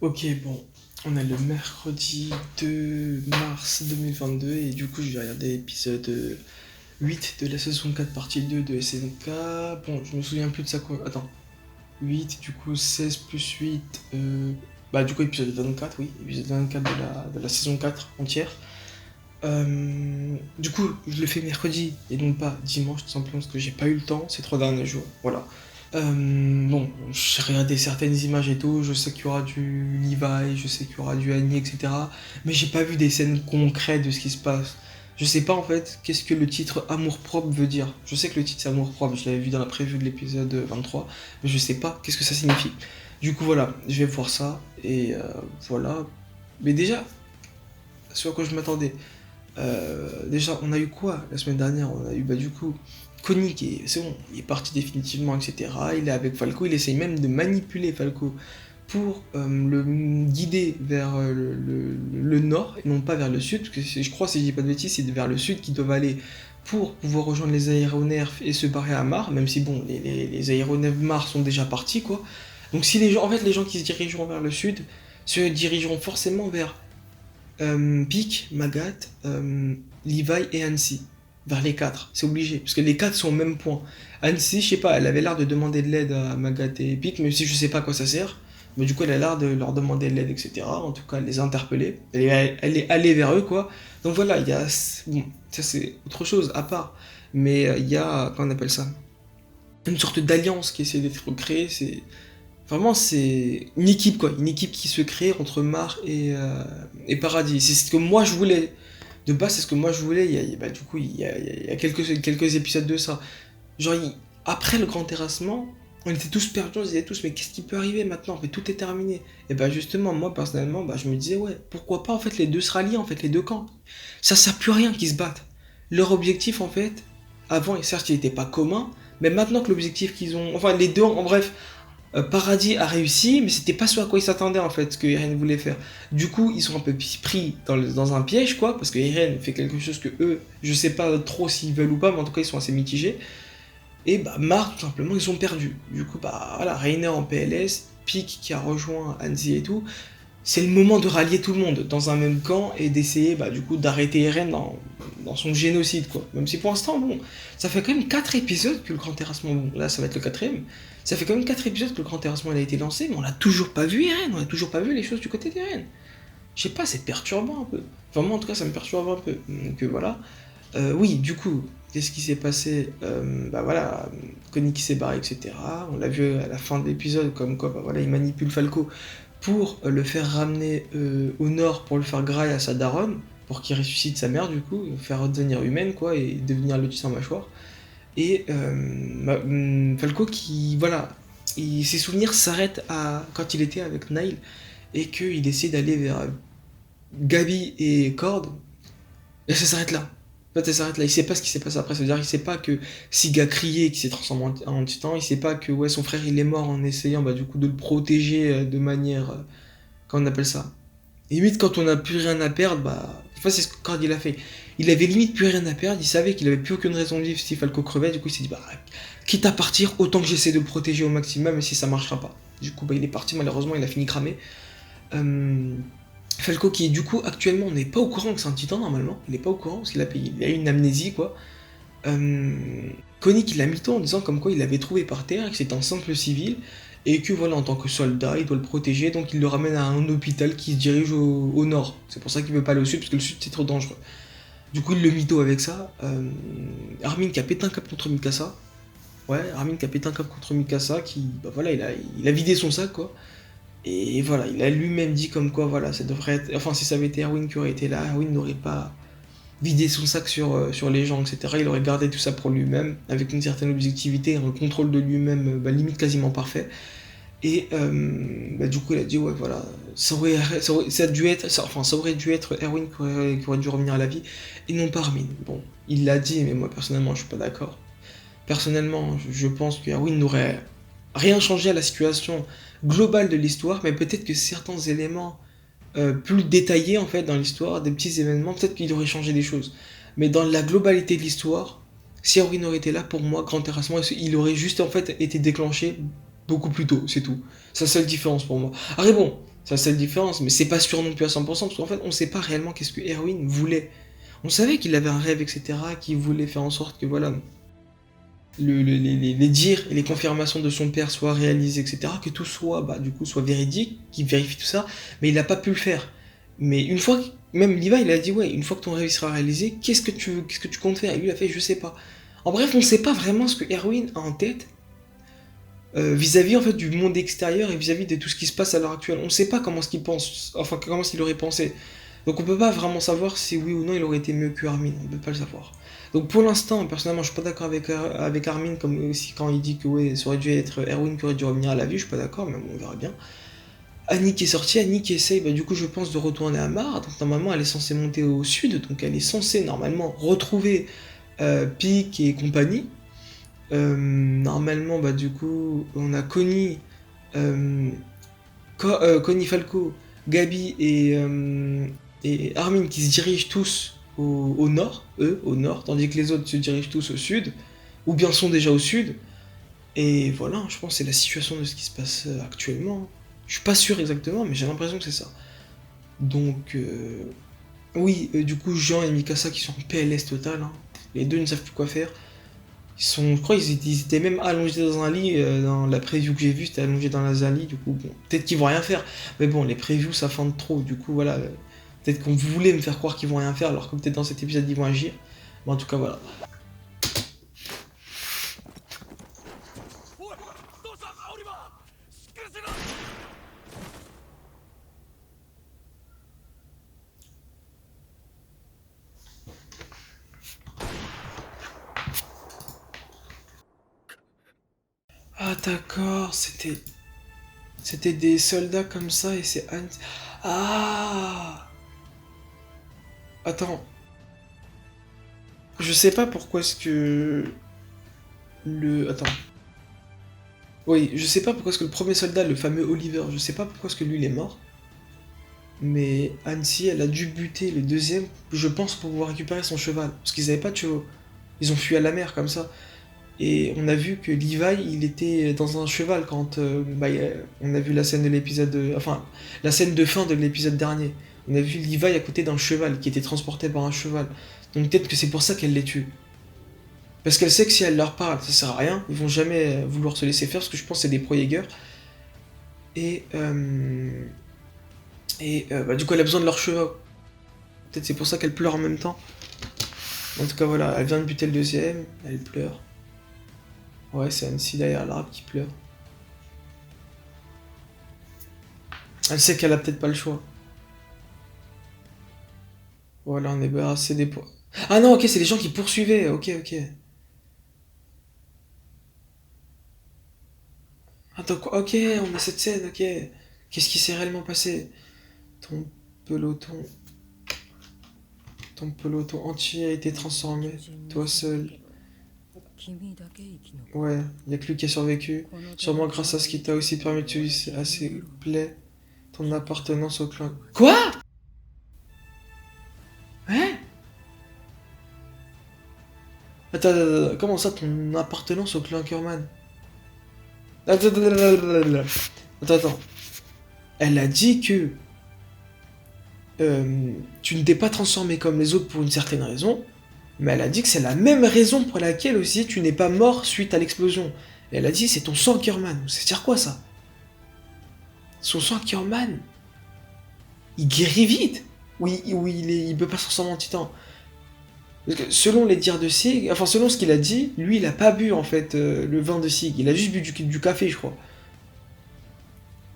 Ok, bon, on est le mercredi 2 mars 2022 et du coup j'ai regardé l'épisode 8 de la saison 4 partie 2 de SNK. Bon, je me souviens plus de ça quoi. Attends, 8 du coup 16 plus 8, bah du coup épisode 24, oui, épisode 24 de la saison 4 entière. Du coup, je le fais mercredi et non pas dimanche, tout simplement parce que j'ai pas eu le temps ces 3 derniers jours. Voilà. Bon, j'ai regardé certaines images et tout, je sais qu'il y aura du Levi, je sais qu'il y aura du Annie, etc. Mais j'ai pas vu des scènes concrètes de ce qui se passe. Je sais pas en fait qu'est-ce que le titre Amour propre veut dire. Je sais que le titre c'est Amour propre, je l'avais vu dans la preview de l'épisode 23, mais je sais pas qu'est-ce que ça signifie. Du coup voilà, je vais voir ça et voilà. Mais déjà, ce à quoi je m'attendais. Déjà, on a eu quoi la semaine dernière? On a eu bah du coup Connie qui est, c'est bon, il est parti définitivement, etc. Il est avec Falco, il essaye même de manipuler Falco pour le guider vers le nord et non pas vers le sud, parce que je crois, si je dis pas de bêtises, c'est vers le sud qu'ils doivent aller pour pouvoir rejoindre les aéronefs et se barrer à Mars, même si bon, les aéronefs Mars sont déjà partis, quoi. Donc si les gens, en fait, les gens qui se dirigeront vers le sud se dirigeront forcément vers Peak, Magat, Levi et Annecy. Vers les quatre, c'est obligé, parce que les quatre sont au même point. Annecy, je sais pas, elle avait l'air de demander de l'aide à Magat et Peak, même si je sais pas à quoi ça sert. Mais du coup, elle a l'air de leur demander de l'aide, etc. En tout cas, elle les a interpellés. Elle est allée vers eux, quoi. Donc voilà, il y a. Bon, ça c'est autre chose, à part. Mais il y a. Comment on appelle ça? Une sorte d'alliance qui essaie d'être créée. C'est. Vraiment, c'est une équipe, quoi. Une équipe qui se crée entre Mar et Paradis. C'est ce que moi je voulais. De base, c'est ce que moi je voulais. Bah, du coup, il y a quelques épisodes de ça. Genre, après le grand terrassement, on était tous perdus, on se disait tous, mais qu'est-ce qui peut arriver maintenant? En fait, tout est terminé. Et bah, justement, moi, personnellement, bah, je me disais, ouais, pourquoi pas, en fait, les deux se rallient, en fait, les deux camps. Ça sert plus à rien qu'ils se battent. Leur objectif, en fait, avant, et certes, il n'était pas commun, mais maintenant que l'objectif qu'ils ont. Enfin, les deux, en bref, Paradis a réussi, mais c'était pas ce à quoi ils s'attendaient en fait, ce que Eren voulait faire. Du coup, ils sont un peu pris dans un piège, quoi, parce que Eren fait quelque chose que eux, je sais pas trop s'ils veulent ou pas, mais en tout cas, ils sont assez mitigés. Et bah, Marc, tout simplement, ils ont perdu. Du coup, bah voilà, Reiner en PLS, Pique qui a rejoint Hanzi et tout. C'est le moment de rallier tout le monde dans un même camp et d'essayer, bah, du coup, d'arrêter Eren dans son génocide, quoi. Même si pour l'instant, bon, ça fait quand même 4 épisodes que le grand terrassement, bon, là, ça va être le quatrième. Ça fait quand même 4 épisodes que le grand terrassement a été lancé, mais on n'a toujours pas vu Eren, on n'a toujours pas vu les choses du côté d'Eren. Je sais pas, c'est perturbant un peu. Enfin, moi, en tout cas, ça me perturbe un peu. Donc voilà. Oui, du coup, qu'est-ce qui s'est passé? Bah voilà, Connie qui s'est barré, etc. On l'a vu à la fin de l'épisode, comme quoi, bah voilà, il manipule Falco pour le faire ramener au nord, pour le faire grailler à sa daronne, pour qu'il ressuscite sa mère, du coup, faire redevenir humaine, quoi, et devenir le sans mâchoire. Et Falco qui, voilà, ses souvenirs s'arrêtent à quand il était avec Nile, et qu'il essaie d'aller vers Gabi et Cord, et ça s'arrête là. En fait, ça s'arrête là. Il sait pas ce qui s'est passé après. C'est-à-dire, il sait pas que Siga crié, qui s'est transformé en titan. Il sait pas que ouais, son frère il est mort en essayant bah, du coup de le protéger de manière. Comment on appelle ça? Et limite, quand on n'a plus rien à perdre, bah. Enfin, c'est ce que Card il a fait. Il avait limite plus rien à perdre. Il savait qu'il avait plus aucune raison de vivre si Falco crevait. Du coup, il s'est dit, bah, quitte à partir, autant que j'essaie de le protéger au maximum, et si ça marchera pas. Du coup, bah, il est parti. Malheureusement, il a fini cramé. Euh, Falco qui du coup actuellement n'est pas au courant que c'est un titan normalement, il n'est pas au courant parce qu'il a eu une amnésie quoi. Euh, Connie qui l'a mytho en disant comme quoi il l'avait trouvé par terre, que c'est un simple civil et que voilà en tant que soldat il doit le protéger donc il le ramène à un hôpital qui se dirige au nord. C'est pour ça qu'il veut pas aller au sud parce que le sud c'est trop dangereux. Du coup il le mytho avec ça. Armin qui a pété un cap contre Mikasa. Ouais, Armin qui a pété un cap contre Mikasa qui bah voilà il a vidé son sac quoi. Et voilà, il a lui-même dit comme quoi, voilà, ça devrait être. Enfin, si ça avait été Erwin qui aurait été là, Erwin n'aurait pas vidé son sac sur les gens, etc. Il aurait gardé tout ça pour lui-même, avec une certaine objectivité, un contrôle de lui-même, bah, limite quasiment parfait. Et bah, du coup, il a dit, ouais, voilà, ça a dû être, ça aurait dû être Erwin qui aurait dû revenir à la vie, et non pas Armin. Bon, il l'a dit, mais moi, personnellement, je suis pas d'accord. Personnellement, je pense que Erwin n'aurait rien changé à la situation globale de l'histoire, mais peut-être que certains éléments plus détaillés en fait dans l'histoire, des petits événements, peut-être qu'il aurait changé des choses. Mais dans la globalité de l'histoire, si Erwin aurait été là, pour moi, Grand Terrassement, il aurait juste en fait été déclenché beaucoup plus tôt, c'est tout. C'est la seule différence pour moi. Après bon, C'est la seule différence, mais c'est pas sûr non plus à 100%, parce qu'en fait, on sait pas réellement qu'est-ce que Erwin voulait. On savait qu'il avait un rêve, etc., qu'il voulait faire en sorte que, voilà, les dires et les confirmations de son père soient réalisées, etc., que tout soit, bah, du coup, soit véridique, qu'il vérifie tout ça, mais il n'a pas pu le faire. Mais une fois, même Levi, il a dit, ouais, une fois que ton rêve sera réalisé, qu'est-ce que tu comptes faire? Et lui, il a fait, je sais pas. En bref, on sait pas vraiment ce que Erwin a en tête, vis-à-vis en fait du monde extérieur et vis-à-vis de tout ce qui se passe à l'heure actuelle. On sait pas comment ce qu'il pense, enfin comment il aurait pensé. Donc on peut pas vraiment savoir si oui ou non il aurait été mieux que Armin, on peut pas le savoir. Donc pour l'instant, personnellement, je suis pas d'accord avec Armin, comme aussi quand il dit que ouais, ça aurait dû être Erwin qui aurait dû revenir à la vie, je suis pas d'accord, mais bon, on verra bien. Annie qui est sortie, Annie qui essaye, bah, du coup je pense de retourner à Mars, donc normalement elle est censée monter au sud, donc elle est censée normalement retrouver Pic et compagnie. Normalement, bah, du coup, on a Connie, euh, Connie Falco, Gabi et Armin qui se dirigent tous au nord, eux, au nord, tandis que les autres se dirigent tous au sud, ou bien sont déjà au sud. Et voilà, je pense que c'est la situation de ce qui se passe actuellement. Je suis pas sûr exactement, mais j'ai l'impression que c'est ça. Donc, oui, du coup, Jean et Mikasa qui sont en PLS total, hein. Les deux ne savent plus quoi faire. Je crois qu'ils étaient même allongés dans un lit, dans la preview que j'ai vue, c'était allongé dans un lit, du coup, bon, peut-être qu'ils vont rien faire, mais bon, les previews ça fend trop, du coup, voilà, peut-être qu'on voulait me faire croire qu'ils vont rien faire, alors que peut-être dans cet épisode ils vont agir, mais en tout cas, voilà. Ah d'accord, c'était des soldats comme ça, et c'est Anne... Ah. Attends, je sais pas pourquoi est-ce que... Attends. Oui, je sais pas pourquoi est-ce que le premier soldat, le fameux Oliver, je sais pas pourquoi est-ce que lui il est mort. Mais Annecy, elle a dû buter le deuxième, je pense, pour pouvoir récupérer son cheval. Parce qu'ils avaient pas de chevaux. Ils ont fui à la mer comme ça. Et on a vu que Levi, il était dans un cheval quand on a vu la scène de l'épisode. Enfin, la scène de fin de l'épisode dernier. On a vu Levi à côté d'un cheval qui était transporté par un cheval. Donc peut-être que c'est pour ça qu'elle les tue. Parce qu'elle sait que si elle leur parle, ça sert à rien. Ils vont jamais vouloir se laisser faire parce que je pense que c'est des pro-Jaeger. Et, bah, du coup, elle a besoin de leurs chevaux. Peut-être c'est pour ça qu'elle pleure en même temps. En tout cas, voilà, elle vient de buter le deuxième, elle pleure. Ouais, c'est Annecy derrière l'arbre qui pleure. Elle sait qu'elle a peut-être pas le choix. Voilà, on est débarrassé des poids. Ah non, ok, c'est les gens qui poursuivaient. Ok, ok. Attends, quoi? Ok, on a cette scène, ok. Qu'est-ce qui s'est réellement passé? Ton peloton. Ton peloton entier a été transformé. Toi seul. Ouais, y a que lui qui a survécu. Sûrement grâce à ce qui t'a aussi permis de tuer à ses plaies. Ton appartenance au clan. Quoi? Hein? Attends, comment ça, ton appartenance au clan Ackerman? Attends. Elle a dit que tu ne t'es pas transformé comme les autres pour une certaine raison, mais elle a dit que c'est la même raison pour laquelle aussi tu n'es pas mort suite à l'explosion. Et elle a dit c'est ton sang Ackerman. C'est dire quoi ça? Son sang Ackerman, il guérit vite. Il peut pas se transformer en titan. Parce que selon les dires de Sig, enfin selon ce qu'il a dit, lui il a pas bu en fait le vin de Sig, il a juste bu du café je crois.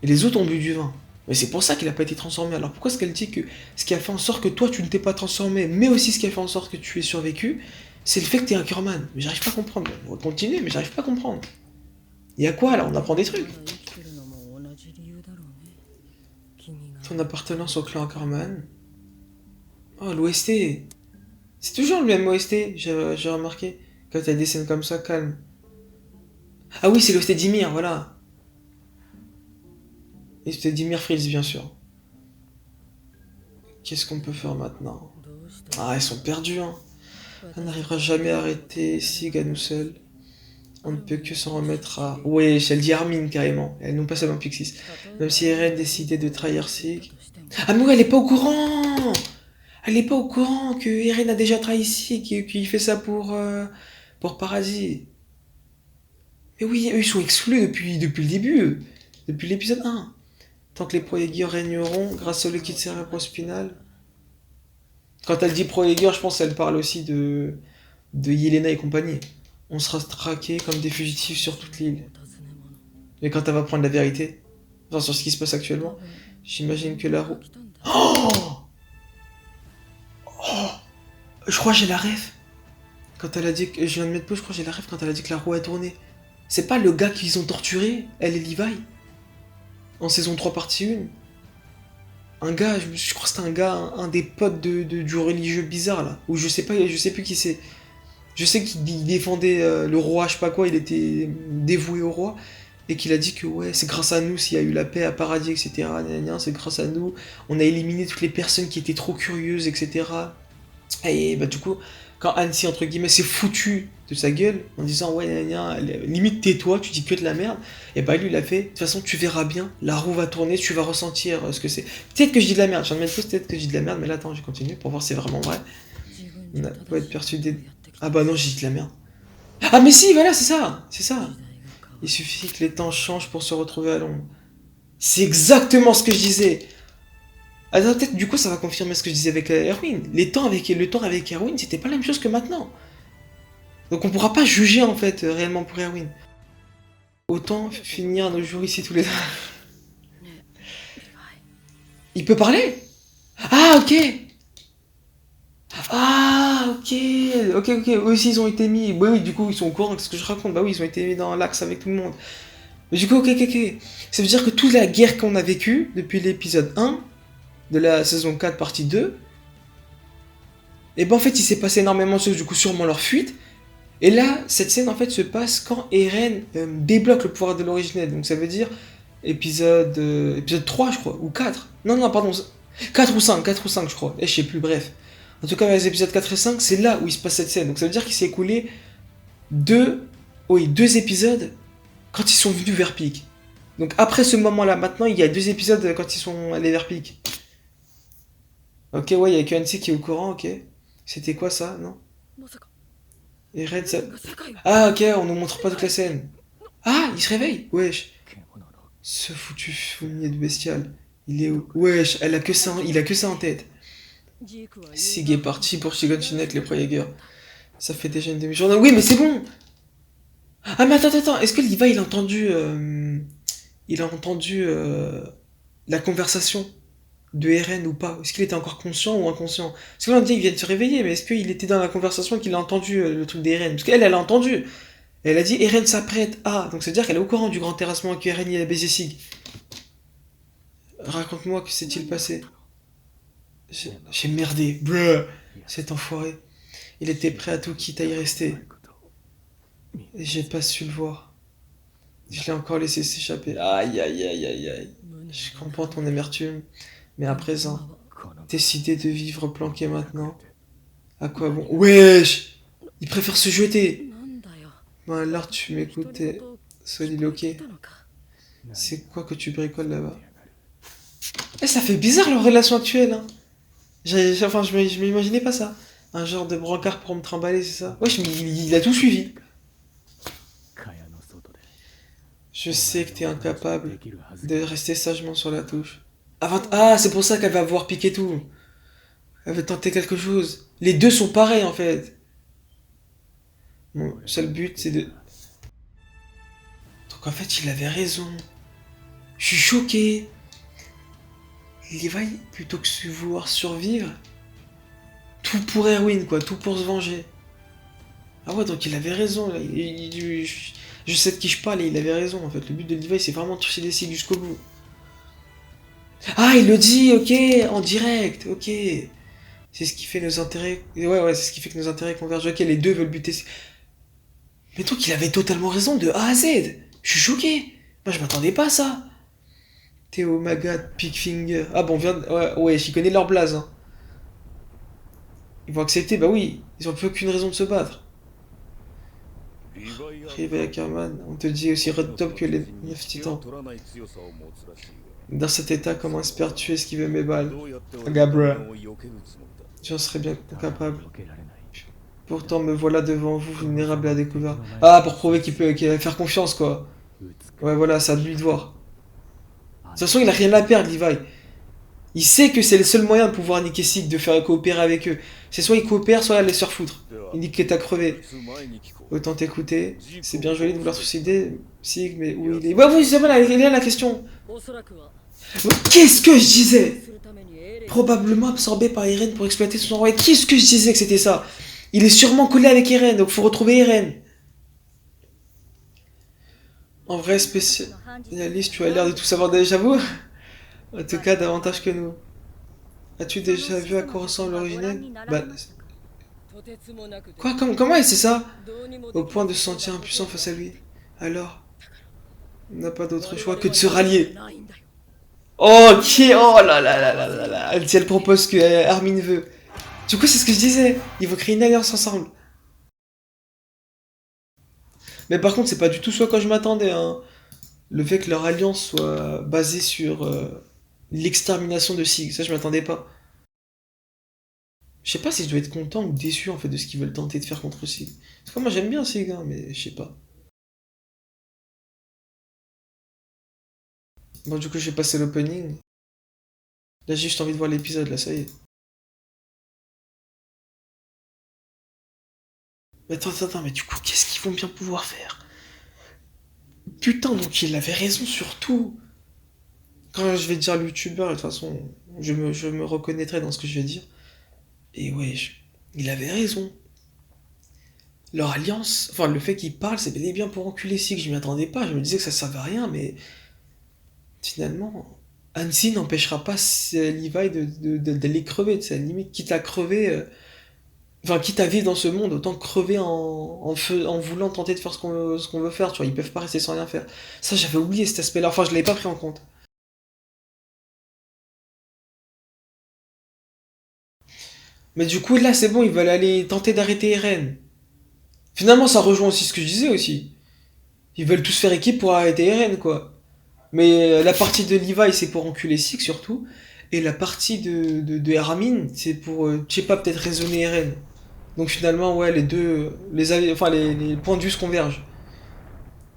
Et les autres ont bu du vin. Mais c'est pour ça qu'il a pas été transformé. Alors pourquoi est-ce qu'elle dit que ce qui a fait en sorte que toi tu ne t'es pas transformé, mais aussi ce qui a fait en sorte que tu aies survécu, c'est le fait que t'es un Curman. Mais j'arrive pas à comprendre. On va continuer, mais j'arrive pas à comprendre. Il y a quoi là? On apprend des trucs. Ton appartenance au clan Ackerman. Oh, l'OST. C'est toujours le même OST, j'ai remarqué. Quand t'as des scènes comme ça, calme. Ah oui, c'est l'OST d'Ymir, voilà. Et c'était d'Ymir Fritz, bien sûr. Qu'est-ce qu'on peut faire maintenant? Ah, ils sont perdus, hein. On n'arrivera jamais à arrêter Sig à nous seuls. On ne peut que s'en remettre à... Ouais, elle dit Armin carrément, elle non pas seulement Pixis. Même si Eren décidait de trahir Sig... Ah mais ouais, elle est pas au courant. Elle est pas au courant que Eren a déjà trahi Sig et qu'il fait ça pour Paradis. Mais oui, eux ils sont exclus depuis le début, depuis l'épisode 1. Tant que les Proyegir régneront, grâce au liquide cérébrospinal. Quand elle dit Proyegir, je pense qu'elle parle aussi de Yelena et compagnie. On sera traqués comme des fugitifs sur toute l'île. Mais quand elle va prendre la vérité, enfin sur ce qui se passe actuellement, j'imagine que la roue... Oh, oh, je crois que j'ai la ref. Quand elle a dit que... Je viens de mettre pause, je crois que j'ai la ref quand elle a dit que la roue a tourné. C'est pas le gars qu'ils ont torturé, elle et Levi, en saison 3 partie 1. Un gars, je crois que c'était un gars, un des potes du religieux bizarre là. Ou je sais pas, je sais plus qui c'est. Je sais qu'il défendait le roi, je sais pas quoi, il était dévoué au roi. Et qu'il a dit que ouais, c'est grâce à nous s'il y a eu la paix à Paradis, etc. C'est grâce à nous. On a éliminé toutes les personnes qui étaient trop curieuses, etc. Et bah du coup, quand Hansi, entre guillemets, s'est foutu de sa gueule en disant ouais, limite tais-toi, tu dis que de la merde, et bah lui il a fait, de toute façon tu verras bien, la roue va tourner, tu vas ressentir ce que c'est. Peut-être que je dis de la merde, je viens de mettre pause, peut-être que je dis de la merde, mais là attends, je continue pour voir si c'est vraiment vrai. On a pas être persuadé. Ah bah non, j'ai dit de la merde. Ah mais si, voilà, c'est ça, c'est ça. Il suffit que les temps changent pour se retrouver à l'ombre. C'est exactement ce que je disais. Attends, peut-être du coup ça va confirmer ce que je disais avec Erwin. Le temps avec Erwin, c'était pas la même chose que maintenant. Donc on pourra pas juger en fait réellement pour Erwin. Autant finir nos jours ici tous les deux. Il peut parler? Ah ok. Ah ok. Ok. Eux aussi ils ont été mis. Oui oui du coup ils sont au courant de ce que je raconte. Bah oui ils ont été mis dans l'axe avec tout le monde. Mais du coup ok. Ça veut dire que toute la guerre qu'on a vécue depuis l'épisode 1 de la saison 4 partie 2. Et ben en fait il s'est passé énormément de choses, du coup sûrement leur fuite. Et là, cette scène en fait se passe quand Eren débloque le pouvoir de l'originel. Donc ça veut dire épisode 3 je crois, ou 4. Non, pardon, 4 ou 5 je crois. Et je sais plus, bref. En tout cas, les épisodes 4 et 5, c'est là où il se passe cette scène. Donc ça veut dire qu'il s'est écoulé deux épisodes quand ils sont venus vers Peak. Donc après ce moment-là, maintenant, il y a 2 épisodes quand ils sont allés vers Peak. Ok, ouais, il y a que Hansi qui est au courant, ok. C'était quoi ça, non? Eren, ça... Ah, ok, on nous montre pas toute la scène. Ah, il se réveille. Wesh. Ce foutu fumier de bestial. Il est où? Wesh, il a que ça en tête. Sig est parti pour Shiganshina avec les Proyegers. Ça fait déjà une demi-journée. Oui, mais c'est bon. Ah, mais attends. Est-ce que Levi, il a entendu la conversation de Eren ou pas? Est-ce qu'il était encore conscient ou inconscient? Parce que là on dit qu'il vient de se réveiller, mais est-ce qu'il était dans la conversation et qu'il a entendu le truc d'Eren? Parce qu'elle, elle a entendu. Elle a dit Eren s'apprête à. Donc ça veut dire qu'elle est au courant du grand terrassement avec Eren et la baisé Sig. Raconte-moi que s'est-il passé. J'ai merdé. Bruh. Cet enfoiré. Il était prêt à tout quitte à y rester. Et j'ai pas su le voir. Je l'ai encore laissé s'échapper. Aïe. Je comprends ton amertume. Mais à présent, décider de vivre planqué maintenant. À quoi bon? Wesh! Il préfère se jeter! Ben là, tu m'écoutais soliloquer. C'est quoi que tu bricoles là-bas? Eh, ça fait bizarre leur relation actuelle, hein. Enfin, je m'imaginais pas ça. Un genre de brancard pour me trimballer, c'est ça? Wesh, mais il a tout suivi. Je sais que t'es incapable de rester sagement sur la touche. Ah, c'est pour ça qu'elle va voir piquer tout. Elle veut tenter quelque chose. Les deux sont pareils en fait. Mon seul but c'est de... Donc en fait il avait raison. Je suis choqué. Levi, plutôt que de vouloir survivre, tout pour Erwin quoi, tout pour se venger. Ah ouais donc il avait raison. Là. Je sais de qui je parle et il avait raison en fait. Le but de Levi c'est vraiment de toucher les cibles jusqu'au bout. Ah il le dit, ok, en direct, ok. C'est ce qui fait nos intérêts... Ouais, c'est ce qui fait que nos intérêts convergent. Ok, les deux veulent buter... Mais donc il avait totalement raison de A à Z. Je suis choqué. Moi je m'attendais pas à ça. Théo, Magat, Pigfinger... Ah bon, ouais, j'y connais leur blaze. Hein. Ils vont accepter, bah oui. Ils ont plus aucune raison de se battre. Rive Ackerman, on te dit aussi Red Top que les 9 titans. Dans cet état, comment espère tuer esquiver mes balles? Gabra, j'en serais bien capable. Pourtant, me voilà devant vous, vulnérable à découvert. Ah, pour prouver qu'il va faire confiance, quoi. Ouais, voilà, c'est à lui de voir. De toute façon, il a rien à perdre, Levi. Il sait que c'est le seul moyen de pouvoir niquer Sig, de faire coopérer avec eux. C'est soit il coopère, soit il laisse se refoutre. Il nique que t'as crevé. Autant t'écouter. C'est bien joli de vouloir suicider, Sig, mais où il est? Ouais, oui, c'est bon, elle est là la question. Qu'est-ce que je disais? Probablement absorbé par Eren pour exploiter son envoi. Qu'est-ce que je disais que c'était ça? Il est sûrement collé avec Eren, donc faut retrouver Eren. En vrai, spécialiste, tu as l'air de tout savoir déjà, j'avoue. En tout cas, davantage que nous. As-tu déjà vu à quoi ressemble l'original? Bah... Quoi? Comment elle sait ça? Au point de se sentir impuissant face à lui. Alors, on n'a pas d'autre choix que de se rallier. Ok, oh là là là là là là. Si elle propose ce que Armin veut. Du coup, c'est ce que je disais. Ils vont créer une alliance ensemble. Mais par contre, c'est pas du tout ce à quoi je m'attendais. Hein. Le fait que leur alliance soit basée sur l'extermination de Sig, ça je m'attendais pas. Je sais pas si je dois être content ou déçu en fait de ce qu'ils veulent tenter de faire contre Sig. Parce que moi j'aime bien Sig, hein, mais je sais pas. Bon, du coup, je vais passer l'opening. Là, j'ai juste envie de voir l'épisode, là, ça y est. Mais attends, mais du coup, qu'est-ce qu'ils vont bien pouvoir faire? Putain, donc il avait raison sur tout. Quand je vais dire youtubeur, de toute façon, je me reconnaîtrai dans ce que je vais dire. Et ouais, il avait raison. Leur alliance, enfin le fait qu'ils parlent, c'est bel et bien pour enculer Sig, je m'y attendais pas, je me disais que ça servait à rien, mais finalement, Hansi n'empêchera pas Levi d'aller crever, tu sais, limite, quitte à crever, enfin quitte à vivre dans ce monde, autant crever en voulant tenter de faire ce qu'on veut faire, tu vois, ils peuvent pas rester sans rien faire. Ça, j'avais oublié cet aspect-là, enfin je l'avais pas pris en compte. Mais du coup, là, c'est bon, ils veulent aller tenter d'arrêter Eren. Finalement, ça rejoint aussi ce que je disais aussi. Ils veulent tous faire équipe pour arrêter Eren, quoi. Mais la partie de Levi, c'est pour enculer Six surtout. Et la partie de Armin, c'est pour, je sais pas, peut-être raisonner Eren. Donc finalement, ouais, les deux, les points de vue se convergent.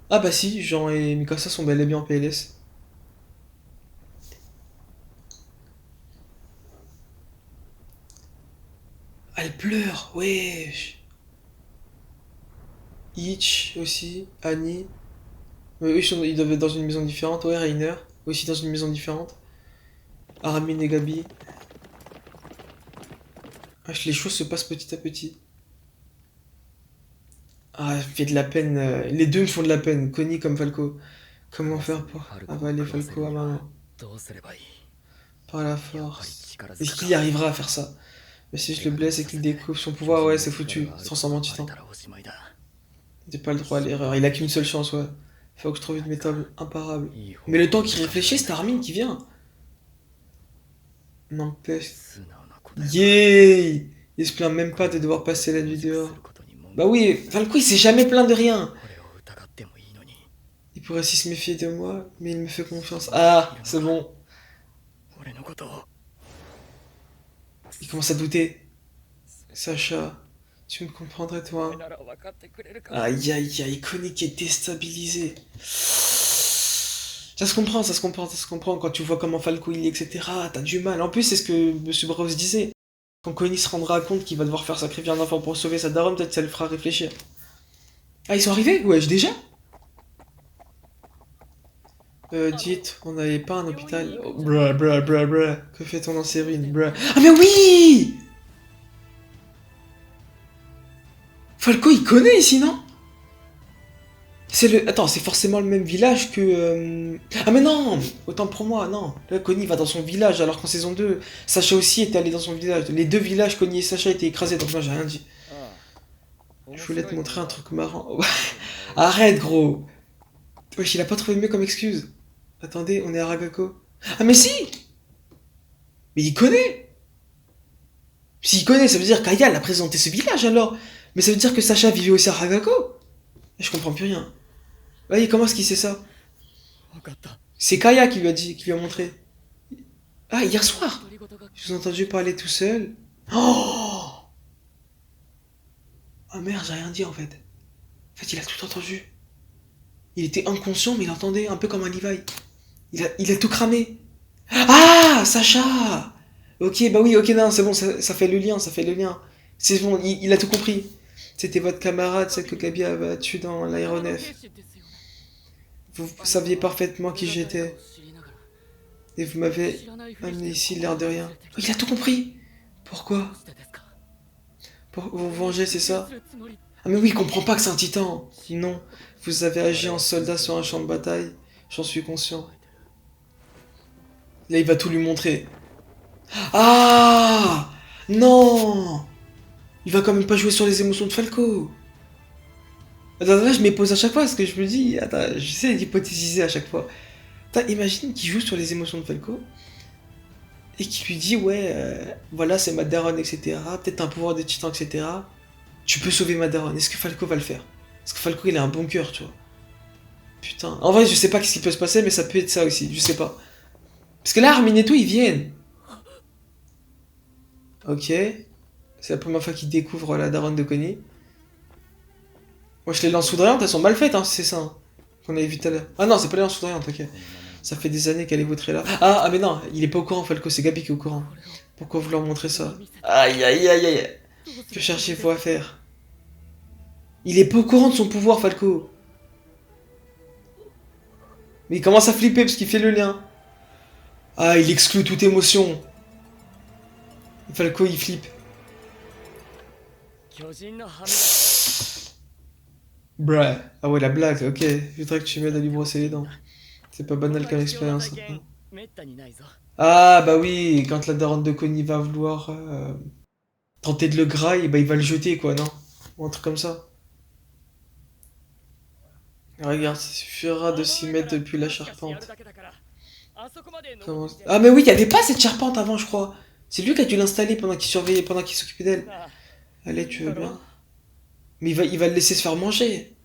Ah bah si, Jean et Mikasa sont bel et bien en PLS. Ah, elle pleure, wesh. Itch aussi, Annie. Eux, ils doivent être dans une maison différente. Ouais, Rainer, aussi dans une maison différente. Armin et Gabi. Ah, les choses se passent petit à petit. Ah, ça me fait de la peine. Les deux me font de la peine, Connie comme Falco. Comment faire pour avaler Falco à maman? Par la force. Est-ce qu'il y arrivera à faire ça? Mais si je le blesse et qu'il découvre son pouvoir, ouais, c'est foutu. Il se transforme en titan. J'ai pas le droit à l'erreur. Il a qu'une seule chance, ouais. Faut que je trouve une méthode imparable. Mais le temps qu'il réfléchit, c'est Armin qui vient. N'empêche. Yay! Il se plaint même pas de devoir passer la nuit dehors. Bah oui, Falco il s'est jamais plaint de rien. Il pourrait aussi se méfier de moi, mais il me fait confiance. Ah, c'est bon. Il commence à douter. Sacha, tu me comprendrais toi? Aïe aïe aïe, Connie qui est déstabilisé. Ça se comprend, ça se comprend, ça se comprend. Quand tu vois comment Falco il est, etc., t'as du mal. En plus, c'est ce que Monsieur Bros disait. Quand Connie se rendra compte qu'il va devoir faire sacrifier un enfant pour sauver sa daronne, peut-être ça le fera réfléchir. Ah, ils sont arrivés? Ouais, déjà? Dites, on n'avait pas un hôpital. Oh, bruh. Que fait-on dans ces ruines, bruh? Ah, mais oui! Falco, il connaît ici, non? C'est le. Attends, c'est forcément le même village que. Ah, mais non! Autant pour moi, non. Là, Connie va dans son village, alors qu'en saison 2, Sacha aussi était allé dans son village. Les deux villages, Connie et Sacha, étaient écrasés, donc moi j'ai rien dit. Je voulais te montrer un truc marrant. Arrête, gros! Wesh, il a pas trouvé mieux comme excuse. Attendez, on est à Ragako. Ah, mais si! Mais il connaît! S'il connaît, ça veut dire qu'Aya l'a présenté ce village alors. Mais ça veut dire que Sacha vivait aussi à Ragako. Je comprends plus rien. Ouais, comment est-ce qu'il sait ça? C'est Kaya qui lui a dit, qui lui a montré. Ah, hier soir! Je vous ai entendu parler tout seul. Oh! Ah merde, j'ai rien dit en fait. En fait, il a tout entendu. Il était inconscient, mais il entendait, un peu comme un Levi. Il a tout cramé. Ah, Sacha! Ok, bah oui, ok, non, c'est bon, ça fait le lien, ça fait le lien. C'est bon, il a tout compris. C'était votre camarade, celle que Gabi a battue dans l'aéronef. Vous saviez parfaitement qui j'étais. Et vous m'avez amené ici l'air de rien. Oh, il a tout compris! Pourquoi? Pour vous venger, c'est ça? Ah mais oui, il comprend pas que c'est un titan. Non, vous avez agi en soldat sur un champ de bataille. J'en suis conscient. Là, il va tout lui montrer. Ah! Non! Il va quand même pas jouer sur les émotions de Falco. Attends, là, je m'épose à chaque fois parce que je me dis... Attends, j'essaie d'hypothésiser à chaque fois. Attends, imagine qu'il joue sur les émotions de Falco et qu'il lui dit, ouais, voilà, c'est ma daronne, etc. Peut-être un pouvoir de titan, etc. Tu peux sauver ma daronne. Est-ce que Falco va le faire? Parce que Falco, il a un bon cœur, tu vois. Putain. En vrai, je sais pas ce qui peut se passer, mais ça peut être ça aussi. Je sais pas. Parce que là, Armin et tout, ils viennent. Ok. C'est la première fois qu'ils découvrent la daronne de Connie. Moi, je les lance foudroyantes, elles sont mal faites, hein, c'est ça. Hein, qu'on avait vu tout à l'heure. Ah non, c'est pas les lance foudroyantes, ok. Ça fait des années qu'elle est vautrée là. Ah mais non, il est pas au courant, Falco, c'est Gabi qui est au courant. Pourquoi vous leur montrez ça? Aïe aïe aïe aïe. Que cherchez-vous à faire? Il est pas au courant de son pouvoir, Falco. Mais il commence à flipper parce qu'il fait le lien. Ah, il exclut toute émotion. Falco, il flippe. Bruh. Ah ouais, la blague, ok. Je voudrais que tu m'aides à lui brosser les dents. C'est pas banal comme expérience. Ah bah oui, quand la daronne de Connie va vouloir tenter de le grailler, bah il va le jeter quoi, non? Ou un truc comme ça. Regarde, ça suffira de s'y mettre depuis la charpente. Ah mais oui, il y avait pas cette charpente avant, je crois. C'est lui qui a dû l'installer pendant qu'il surveillait, pendant qu'il s'occupait d'elle. Allez, tu veux bien? Mais il va le laisser se faire manger.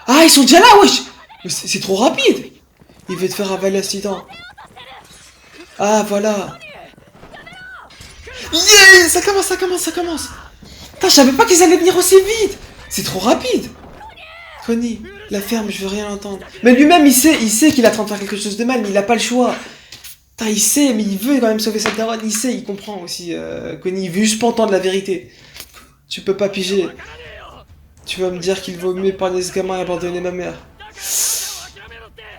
Ah, ils sont déjà là, wesh! Mais c'est trop rapide! Il veut te faire avaler ce titan. Ah, voilà. Yeah! Ça commence, ça commence, ça commence! Putain, je savais pas qu'ils allaient venir aussi vite! C'est trop rapide! Connie, la ferme, je veux rien entendre. Mais lui-même, il sait qu'il est en train de faire quelque chose de mal, mais il a pas le choix. Putain, il sait, mais il veut quand même sauver cette daronne. Il sait, il comprend aussi, Connie. Il veut juste pas entendre la vérité. Tu peux pas piger. Tu vas me dire qu'il vaut mieux épargner ce gamin et abandonner ma mère.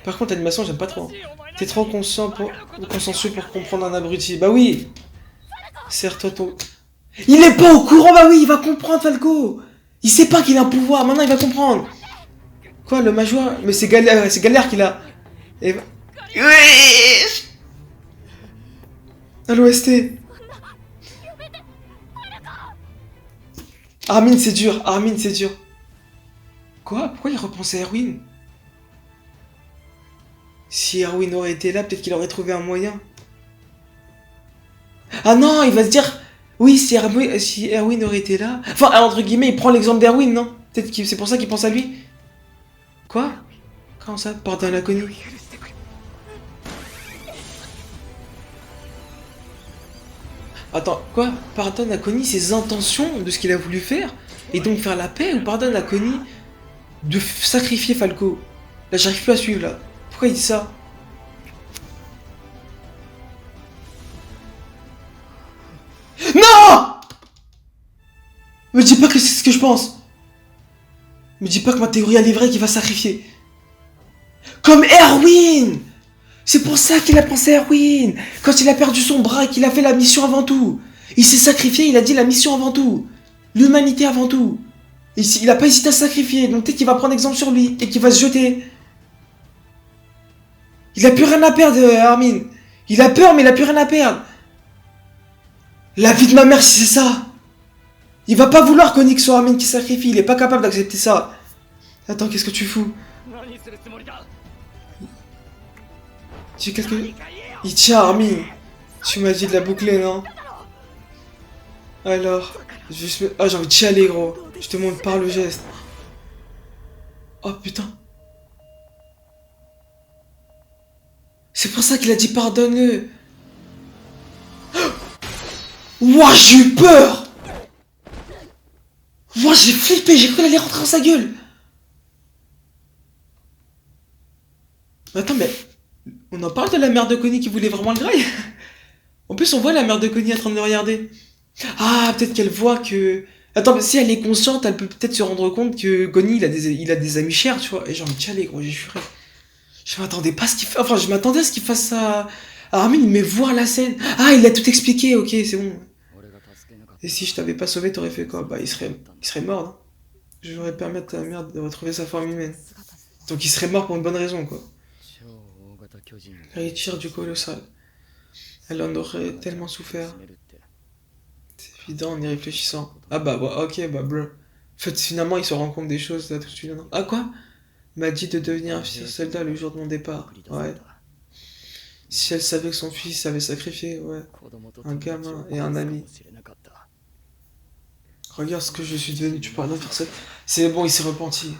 Par contre, l'animation, j'aime pas trop. T'es trop consciencieux pour comprendre un abruti. Bah oui. Serre-toi ton... Il est pas au courant, bah oui, il va comprendre, Falco. Il sait pas qu'il a un pouvoir, maintenant il va comprendre. Quoi, le majoie? Mais c'est galère qu'il a. Et... À l'OST. Armin, c'est dur, Armin, c'est dur. Quoi? Pourquoi il repensait à Erwin? Si Erwin aurait été là, peut-être qu'il aurait trouvé un moyen. Ah non, il va se dire... Oui, si Erwin aurait été là... Enfin, entre guillemets, il prend l'exemple d'Erwin, non? Peut-être que c'est pour ça qu'il pense à lui. Quoi? Comment ça? Pardonne la Connie. Attends, quoi? Pardonne à Connie ses intentions de ce qu'il a voulu faire? Et donc faire la paix? Ou pardonne à Connie de sacrifier Falco? Là, j'arrive plus à suivre, là. Pourquoi il dit ça? Non! Me dis pas que c'est ce que je pense. Me dis pas que ma théorie elle est vraie qu'il va sacrifier. Comme Erwin! C'est pour ça qu'il a pensé à Erwin. Quand il a perdu son bras et qu'il a fait la mission avant tout. Il s'est sacrifié, il a dit la mission avant tout. L'humanité avant tout. Il a pas hésité à se sacrifier, donc peut-être qu'il va prendre exemple sur lui et qu'il va se jeter. Il a plus rien à perdre, Armin. Il a peur, mais il a plus rien à perdre. La vie de ma mère, si c'est ça. Il va pas vouloir qu'Onyx soit Armin qui sacrifie, il est pas capable d'accepter ça. Attends, qu'est-ce que tu fous? Tu quelque... Il tient Armin. Tu m'as dit de la boucler, non? Alors, juste... Ah, j'ai envie de chialer, gros. Je te montre par le geste. Oh putain. C'est pour ça qu'il a dit pardonne-le. Ouah, j'ai eu peur. Ouah, j'ai flippé, j'ai cru qu'elle allait rentrer dans sa gueule. Attends, mais on en parle de la mère de Connie qui voulait vraiment le graille. En plus, on voit la mère de Connie en train de le regarder. Ah, peut-être qu'elle voit que... Attends, mais si elle est consciente, elle peut peut-être se rendre compte que Connie, il a des amis chers, tu vois. Et j'ai envie de chialer, gros, j'ai juré. Je m'attendais pas à ce qu'il fasse... Enfin, je m'attendais à ce qu'il fasse ça à Armin, mais voir la scène... Ah, il a tout expliqué, ok, c'est bon. Et si je t'avais pas sauvé, t'aurais fait quoi? Bah, il serait mort, non? J'aurais permis à ta mère de retrouver sa forme humaine. Donc il serait mort pour une bonne raison, quoi. L'héritière du colossal. Elle en aurait tellement souffert. C'est évident en y réfléchissant. Ah bah, ok, bah, bro. En fait, finalement, il se rend compte des choses, là, tout de suite, non? Ah, quoi? M'a dit de devenir un fils soldat le jour de mon départ. Ouais. Si elle savait que son fils avait sacrifié, ouais. Un gamin et un ami. Regarde ce que je suis devenu, tu parles de ça. C'est bon, il s'est repenti.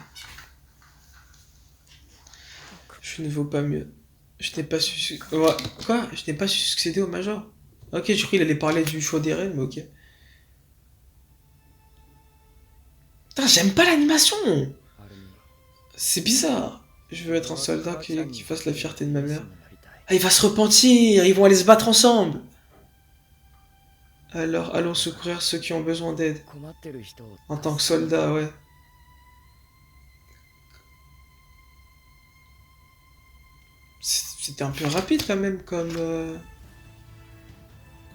Je ne vaux pas mieux. Je n'ai pas su... Ouais. Quoi? Je n'ai pas su succéder au Major. Ok, je crois qu'il allait parler du choix des reines, mais ok. Putain, j'aime pas l'animation. C'est bizarre. Je veux être un soldat qui fasse la fierté de ma mère. Ah, il va se repentir, ils vont aller se battre ensemble. Alors, allons secourir ceux qui ont besoin d'aide. En tant que soldat, ouais. C'était un peu rapide quand même comme...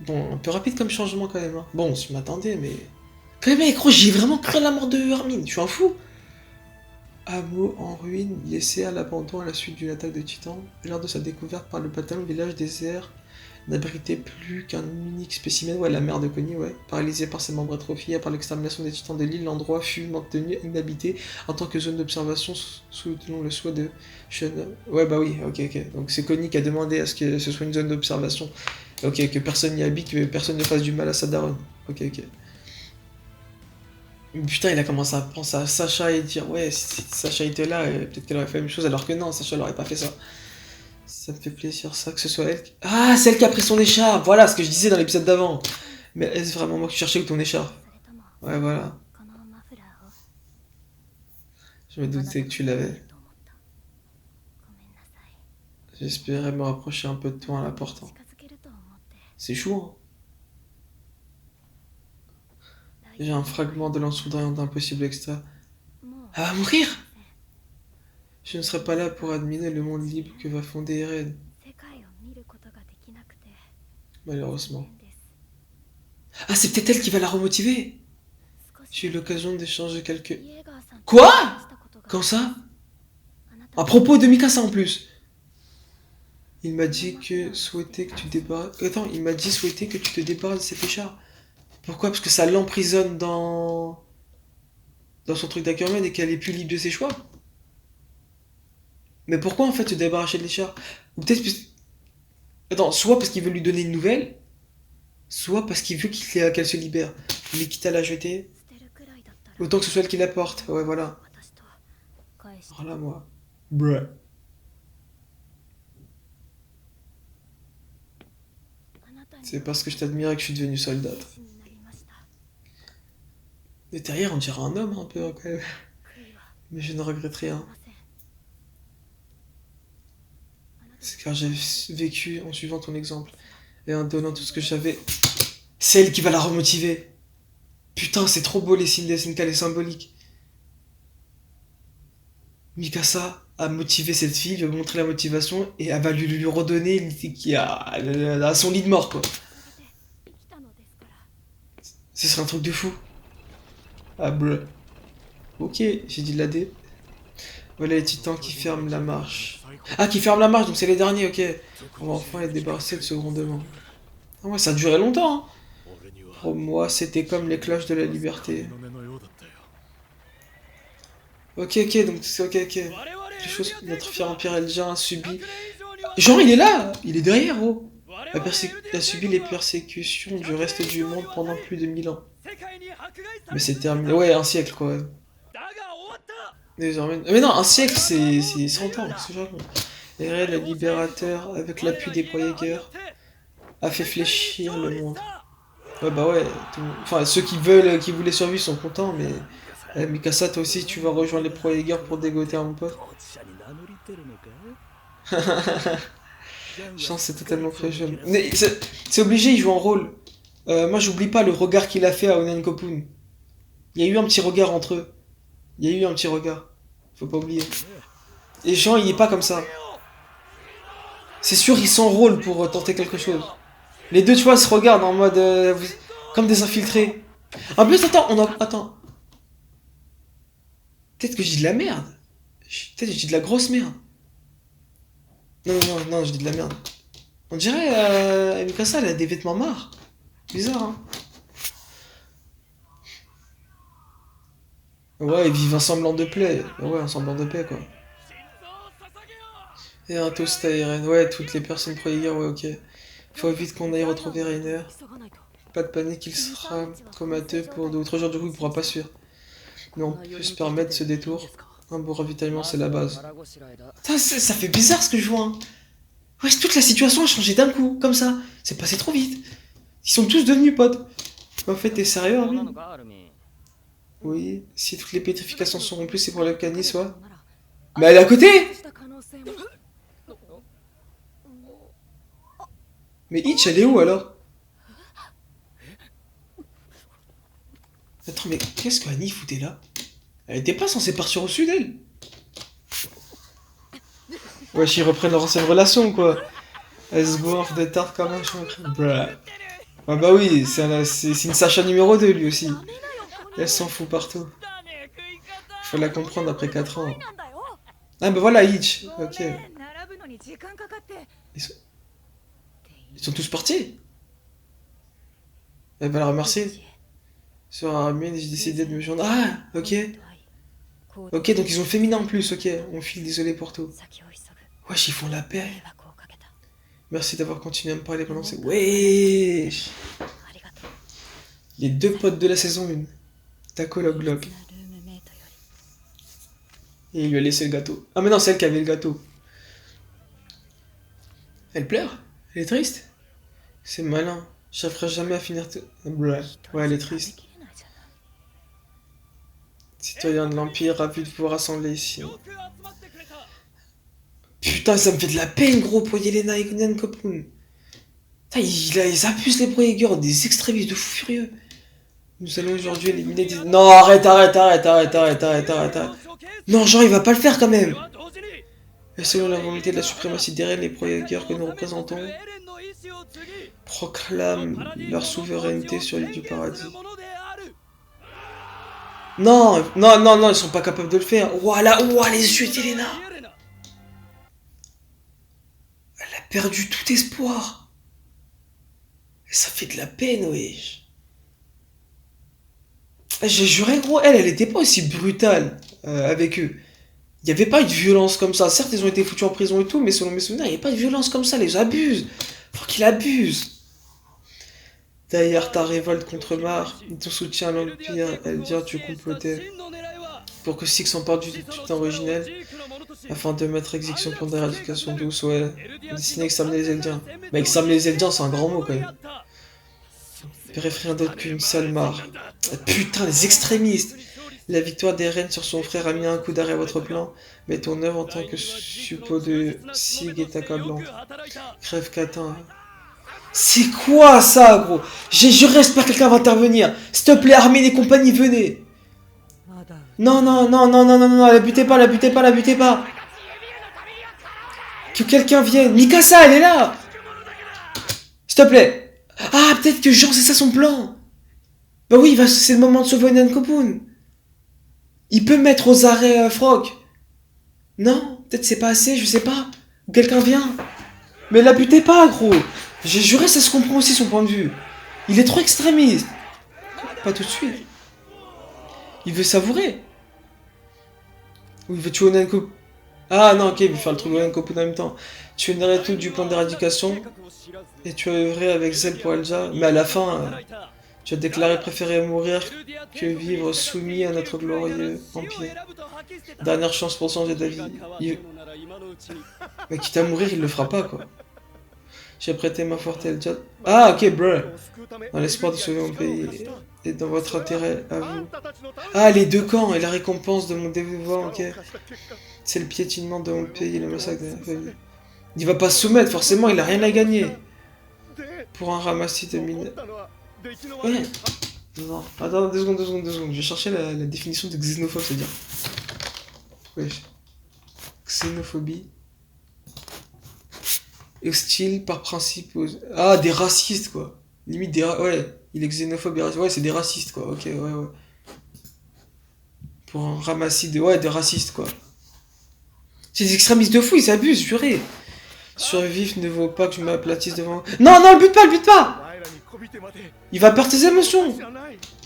Bon, un peu rapide comme changement quand même. Hein. Bon, je m'attendais, mais... Quand même, gros, j'ai vraiment cru à la mort de Armin, je suis un fou. Hameau en ruine, laissé à l'abandon à la suite d'une attaque de titans. Lors de sa découverte par le bataillon, le village désert n'abritait plus qu'un unique spécimen, ouais, la mère de Connie, ouais. Paralysé par ses membres atrophiés, par l'extermination des titans de l'île, l'endroit fut maintenu inhabité en tant que zone d'observation selon le souhait de Sean. Ouais, bah oui, ok. Donc c'est Connie qui a demandé à ce que ce soit une zone d'observation. Ok, que personne n'y habite, que personne ne fasse du mal à sa daronne. Ok. Putain, il a commencé à penser à Sacha et dire ouais, si Sacha était là, peut-être qu'elle aurait fait la même chose, alors que non, Sacha n'aurait pas fait ça. Ça me fait plaisir, ça, que ce soit elle. Ah, celle qui a pris son écharpe. Voilà ce que je disais dans l'épisode d'avant. Mais est-ce vraiment moi qui cherchais où ton écharpe? Ouais, voilà. Je me doutais que tu l'avais. J'espérais me rapprocher un peu de toi en la portant. C'est chou, hein. J'ai un fragment de l'ensourdrement d'impossible extra. Elle va mourir? Je ne serai pas là pour admirer le monde libre que va fonder Eren. Malheureusement. Ah, c'est peut-être elle qui va la remotiver. J'ai eu l'occasion d'échanger quelques... Quoi? Quand ça? À propos de Mikasa en plus. Il m'a dit que souhaitait que tu débarrasses... Attends, il m'a dit souhaiter que tu te débarrasses de cet écharpe. Pourquoi? Parce que ça l'emprisonne dans son truc d'Ackerman et qu'elle est plus libre de ses choix. Mais pourquoi en fait se débarrasser de l'écharpe? Ou peut-être... Attends, soit parce qu'il veut lui donner une nouvelle, soit parce qu'il veut qu'elle se libère. Mais quitte à la jeter, autant que ce soit elle qui la porte. Ouais, voilà. Voilà, moi. Bruh. C'est parce que je t'admirais que je suis devenu soldat. Mais derrière, on dirait un homme un peu, quand même. Mais je ne regrette rien. C'est car j'ai vécu en suivant ton exemple. Et en donnant tout ce que j'avais. C'est elle qui va la remotiver. Putain, c'est trop beau les signes des SNK, les symboliques. Mikasa a motivé cette fille, lui a montré la motivation et elle va lui redonner qui a son lit de mort, quoi. Ce serait un truc de fou. Ah, bleu. Ok, j'ai dit de la D. Voilà les titans qui ferment la marche. Ah, qui ferment la marche, donc c'est les derniers, ok. On va enfin être débarrassé de ce grondement. Ah ouais, ça a duré longtemps, hein. Pour moi, c'était comme les cloches de la liberté. Ok, donc c'est ok. Les choses que notre fier empire eldien a subi. Genre, il est là. Il est derrière, gros. A subi les persécutions du reste du monde pendant plus de 1000 ans. Mais c'est terminé. Ouais, un siècle, quoi. Désormais... Mais non, un siècle, c'est 100 ans, c'est jamais. Eren, le libérateur, avec l'appui des Proyecteurs, a fait fléchir le monde. Ouais, bah ouais. Enfin, ceux qui veulent, qui voulaient survivre sont contents, mais... Mikasa, toi aussi, tu vas rejoindre les Proyecteurs pour dégoter mon pote. Chance, c'est totalement très jeune. Mais c'est obligé, il joue un rôle. Moi, j'oublie pas le regard qu'il a fait à Onen Kopun. Il y a eu un petit regard entre eux. Il y a eu un petit regard. Faut pas oublier. Et Jean, il est pas comme ça. C'est sûr, il s'enrôle pour tenter quelque chose. Les deux, tu vois, se regardent en mode... comme des infiltrés. En plus, attends, Attends. Peut-être que je dis de la merde. Peut-être que je dis de la grosse merde. Non, je dis de la merde. On dirait, Mikasa, elle a des vêtements marres. Bizarre, hein. Ouais, ils vivent un semblant de paix. Ouais, un semblant de paix, quoi. Et un toast à Eren. Ouais, toutes les personnes proyeurs, ouais, ok. Faut vite qu'on aille retrouver Rainer. Pas de panique, il sera comateux pour 2 ou 3 jours, du coup, il pourra pas suivre. Mais on peut se permettre ce détour. Un beau ravitaillement, c'est la base. Putain, ça fait bizarre ce que je vois, hein. Ouais, toute la situation a changé d'un coup, comme ça. C'est passé trop vite. Ils sont tous devenus potes. En fait, t'es sérieux, Armin? Oui, si toutes les pétrifications sont rompues, c'est pour le canis, soit. Mais elle est à côté! Mais Itch, elle est où alors? Attends, mais qu'est-ce que Annie foutait là? Elle était pas censée partir au sud, elle? Wesh, ils reprennent leur ancienne relation, quoi. Elle se goinfre de tarte comme un chien. Bruh. Ah bah oui, c'est une Sacha numéro 2, lui aussi. Elle s'en fout partout. Faut la comprendre après 4 ans. Ah bah voilà, Itch. Ok. Ils sont, ils sont tous partis. Elle va la remercier. Sur Armin, j'ai décidé de me joindre. Ah, ok. Ok, donc ils ont le féminin en plus, ok. On file, désolé pour tout. Wesh, ils font la paix. Merci d'avoir continué à me parler pendant ces... Wesh. Les 2 potes de la saison 1. Taco Log Log. Et il lui a laissé le gâteau. Ah mais non, c'est elle qui avait le gâteau. Elle pleure? Elle est triste? C'est malin. J'arriverai jamais à finir... Ouais, elle est triste. Citoyen de l'Empire, ravi de vous rassembler ici. Putain, ça me fait de la peine, gros, pour Yelena et Onen Kopun. Putain, ils abusent les Proyecteurs, des extrémistes de fous furieux. Nous allons aujourd'hui éliminer des... Non, arrête. Non, genre, il va pas le faire quand même. Et selon la volonté de la suprématie d'Eren, les Proyecteurs que nous représentons proclament leur souveraineté sur l'île du paradis. Non, ils sont pas capables de le faire. Voilà, les yeux d'Yelena. Elle a perdu tout espoir. Et ça fait de la peine, wesh. J'ai juré, gros, elle était pas aussi brutale avec eux. Il n'y avait pas eu de violence comme ça. Certes, ils ont été foutus en prison et tout, mais selon mes souvenirs, il n'y a pas de violence comme ça. Les abusent. Faut qu'ils abusent. Derrière ta révolte contre Mar, ton soutien à l'Empire, elle dit tu complotais pour que Six s'empare du titan originel afin de mettre exécution pour d'éradication douce. Ouais, destiné à exterminer les Eldiens. Mais exterminer les Eldiens, c'est un grand mot quand même. Bref, rien d'autre qu'une sale mare. Putain, les extrémistes! La victoire d'Eren sur son frère a mis un coup d'arrêt à votre plan, mais ton œuvre en tant que suppôt de Sig est accablante. Crève Catin. C'est quoi ça, gros? J'ai juré, j'espère que quelqu'un va intervenir. S'il te plaît, Armin et compagnie, venez. Non, la butez pas. Que quelqu'un vienne. Mikasa, elle est là. S'il te plaît. Ah, peut-être que Jean, c'est ça son plan. Bah oui, c'est le moment de sauver Onen Kopun. Il peut mettre aux arrêts Frog. Non, peut-être c'est pas assez, je sais pas. Quelqu'un vient. Mais la butez pas, gros. J'ai juré, ça se comprend aussi son point de vue. Il est trop extrémiste. Pas tout de suite. Il veut savourer. Ou il veut tuer Onen Kopun. Ah non, ok, il veut faire le truc Onen Kopun en même temps. Tu es tout du plan d'éradication. Et tu as œuvré avec zèle pour Elja. Mais à la fin... Tu as déclaré préférer mourir que vivre soumis à notre glorieux empire. Dernière chance pour changer d'avis. Mais quitte à mourir, il le fera pas, quoi. J'ai prêté ma fortune. Ah, ok, bro. Dans l'espoir de sauver mon pays et dans votre intérêt à vous. Ah, les deux camps et la récompense de mon dévouement, ok. C'est le piétinement de mon pays, le massacre de ma famille. Il va pas se soumettre, forcément, il a rien à gagner. Pour un ramassis de mine. Ouais. Non, attends, 2 secondes. Je vais chercher la définition de xénophobe, c'est-à-dire. Wesh. Xénophobie. Hostile par principe aux... Ah, des racistes, quoi. Limite des... Ouais, il est xénophobe et raciste. Ouais, c'est des racistes, quoi. Ok, ouais. Pour un ramassis de... Ouais, des racistes, quoi. C'est des extrémistes de fou, ils abusent, juré. Survivre ne vaut pas que je m'aplatisse devant... Non, le but pas. Il va perdre ses émotions.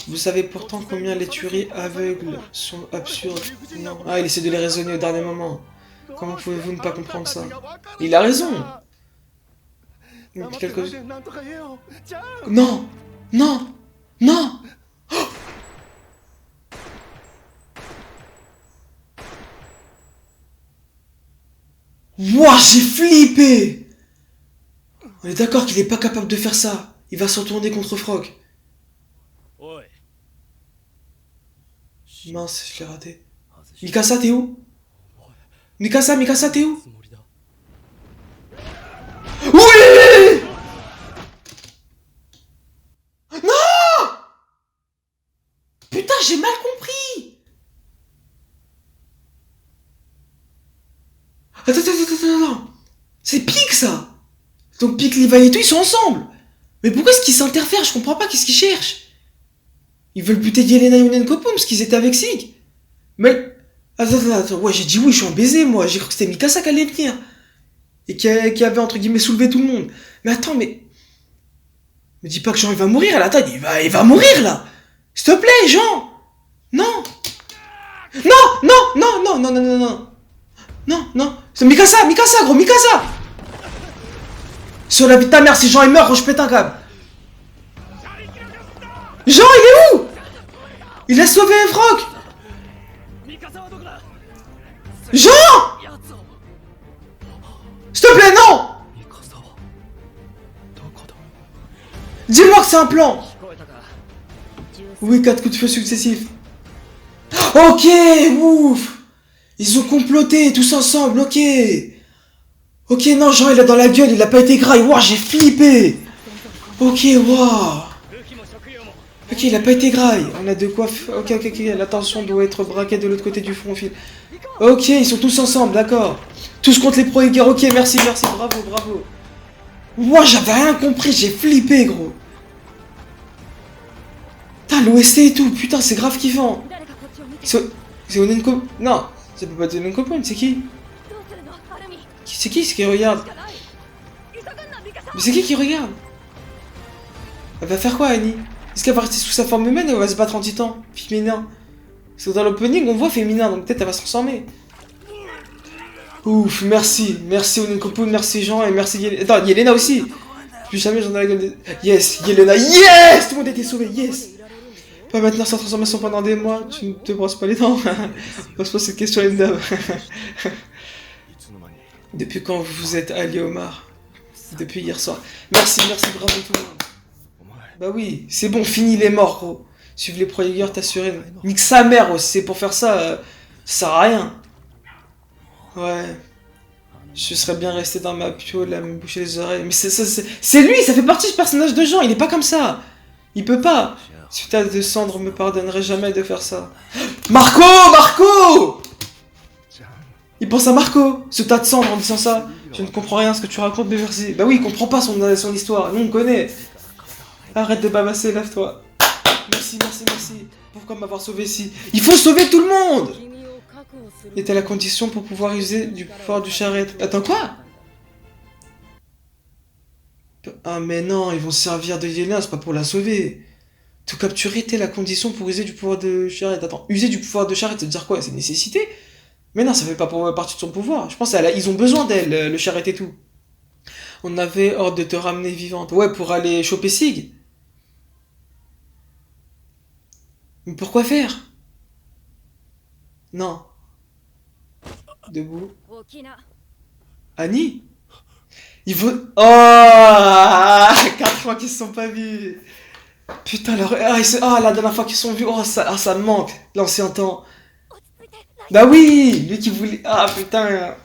Vous savez pourtant combien les tueries aveugles sont absurdes. Non. Ah, il essaie de les raisonner au dernier moment. Comment pouvez-vous ne pas comprendre ça? Il a raison. Non. Wouah, j'ai flippé. On est d'accord qu'il est pas capable de faire ça. Il va se retourner contre Frog. Mince, je l'ai raté. Mikasa, t'es où? Mikasa, t'es où? Oui! Non! Putain, j'ai mal compris. Attends. C'est Pic, ça. Donc Pic, Levi et tout, ils sont ensemble. Mais pourquoi est-ce qu'ils s'interfèrent? Je comprends pas, qu'est-ce qu'ils cherchent? Ils veulent buter Yelena et Unenkopon parce qu'ils étaient avec Sig. Mais... Attends, ouais, j'ai dit oui, je suis un baiser, moi. J'ai cru que c'était Mikasa qui allait venir. Et qui avait, entre guillemets, soulevé tout le monde. Mais attends, mais... Me dis pas que Jean, il va mourir, là. Attends, il va mourir, là. S'il te plaît, Jean. Non. Non. C'est Mikasa, gros, Mikasa. Sur la vie de ta mère, si Jean, il meurt, je pète un câble. Jean, il est où? Il a sauvé Frog. Jean! S'il te plaît, non! Dis-moi que c'est un plan! Oui, 4 coups de feu successifs. Ok, ouf! Ils ont comploté tous ensemble, ok! Ok, non, Jean, il a dans la gueule, il a pas été graille. Ouah, j'ai flippé! Ok, waouh! Ok, il a pas été graille. On a de quoi... Ok, l'attention doit être braquée de l'autre côté du front fil. Ok, ils sont tous ensemble, d'accord. Tous contre les pro-hackers, ok, merci, bravo. Moi, j'avais rien compris, j'ai flippé, gros. Putain, l'OST et tout, putain, c'est grave kiffant. C'est Onenko... Non, ça peut pas être Onenko Point, c'est qui? C'est qui regarde? Mais c'est qui regarde? Elle va faire quoi, Annie? Est-ce qu'elle va rester sous sa forme humaine et elle va se battre en titan? Féminin. Parce que dans l'opening, on voit féminin, donc peut-être elle va se transformer. Ouf, merci Onenkopoon, merci Jean et merci Yelena. Attends, Yelena aussi. Plus jamais j'en ai la gueule de... Yes, Yelena, yes! Tout le monde était sauvé, yes! Pas maintenir sa transformation pendant des mois, tu ne te brosses pas les dents. Pose-moi cette question, Endam. Depuis quand vous êtes allié au Mar? Depuis hier soir. Merci, bravo tout le monde. Bah oui, c'est bon, fini les morts, gros. Suive les pro-hackers, t'assurer. Nique sa mère aussi, c'est pour faire ça, ça sert à rien. Ouais. Je serais bien resté dans ma piole à me boucher les oreilles. Mais c'est lui, ça fait partie du personnage de Jean, il est pas comme ça. Il peut pas. Si t'as de cendres, me pardonnerait jamais de faire ça. Marco! Il pense à Marco, ce tas de cendres en disant ça. Je ne comprends rien à ce que tu racontes, Beverly. Bah oui, il comprend pas son histoire, nous on connaît. Arrête de babasser, lève-toi. Merci. Pourquoi m'avoir sauvé si... Il faut sauver tout le monde! Était la condition pour pouvoir user du pouvoir du charrette. Attends, quoi? Ah mais non, ils vont se servir de Yelena, c'est pas pour la sauver. Tout capturer était la condition pour user du pouvoir de charrette. Attends, user du pouvoir de charrette, ça veut dire quoi? C'est une nécessité? Mais non, ça fait pas partie de son pouvoir. Je pense qu'ils ont besoin d'elle, le charrette et tout. On avait ordre de te ramener vivante. Ouais, pour aller choper Sig. Mais pourquoi faire? Non. Debout. Annie? Il faut... Oh 4 mois qu'ils se sont pas vus. Putain, la dernière fois qu'ils se sont vus, ça me manque, l'ancien temps. Bah oui, lui qui voulait... Ah putain.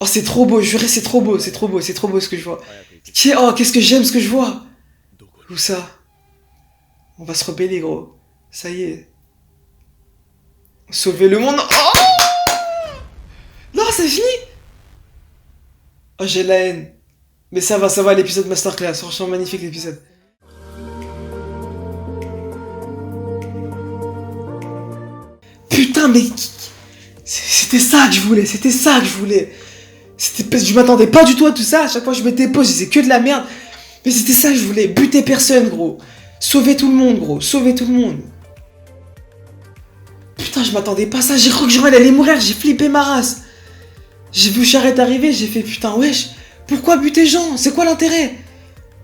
Oh, c'est trop beau, juré, c'est trop beau, c'est trop beau, c'est trop beau ce que je vois. Oh, qu'est-ce que j'aime ce que je vois. Où ça? On va se rebeller, gros. Ça y est. Sauver le monde. Oh non, c'est fini. Oh, j'ai la haine. Mais ça va, l'épisode masterclass. Franchement, magnifique l'épisode. Putain, mais... C'était ça que je voulais, c'était ça que je voulais. Je m'attendais pas du tout à tout ça. À chaque fois, je mettais pause, je disais que de la merde. Mais c'était ça que je voulais. Buter personne, gros. Sauver tout le monde, gros. Sauver tout le monde. Putain, je m'attendais pas à ça. J'ai cru que Joël allait mourir. J'ai flippé ma race. J'ai vu Charrette arriver. J'ai fait putain, wesh. Pourquoi buter Jean? C'est quoi l'intérêt?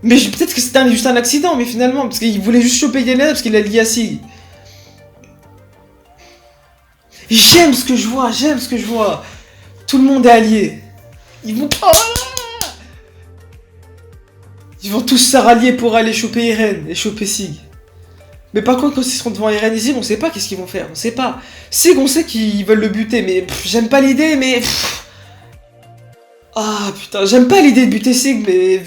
Mais peut-être que c'était juste un accident, mais finalement, parce qu'il voulait juste choper Yelena parce qu'il a lié à Sig. J'aime ce que je vois, j'aime ce que je vois. Tout le monde est allié. Ils vont... Oh là, ils vont tous se rallier pour aller choper Eren et choper Sig. Mais par contre, quand ils seront devant Eren et Sig, on sait pas qu'est-ce qu'ils vont faire. On sait pas. Sig, on sait qu'ils veulent le buter, mais j'aime pas l'idée, mais... Ah putain, j'aime pas l'idée de buter Sig, mais...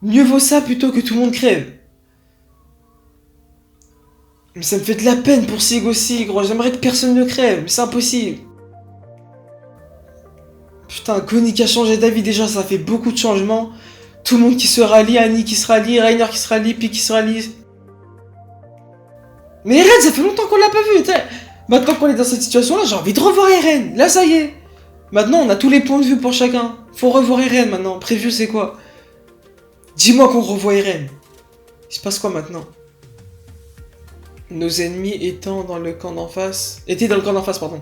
Mieux vaut ça plutôt que tout le monde crève. Mais ça me fait de la peine pour Sig aussi, gros. J'aimerais que personne ne crève, mais c'est impossible. Putain, Connie qui a changé d'avis, déjà, ça fait beaucoup de changements. Tout le monde qui se rallie, Annie qui se rallie, Reiner qui se rallie, Pie qui se rallie. Mais Eren, ça fait longtemps qu'on l'a pas vu, t'sais. Maintenant qu'on est dans cette situation-là, j'ai envie de revoir Eren. Là, ça y est. Maintenant, on a tous les points de vue pour chacun. Faut revoir Eren maintenant. Prévu, c'est quoi? Dis-moi qu'on revoit Eren. Il se passe quoi maintenant? Nos ennemis étaient dans le camp d'en face, pardon.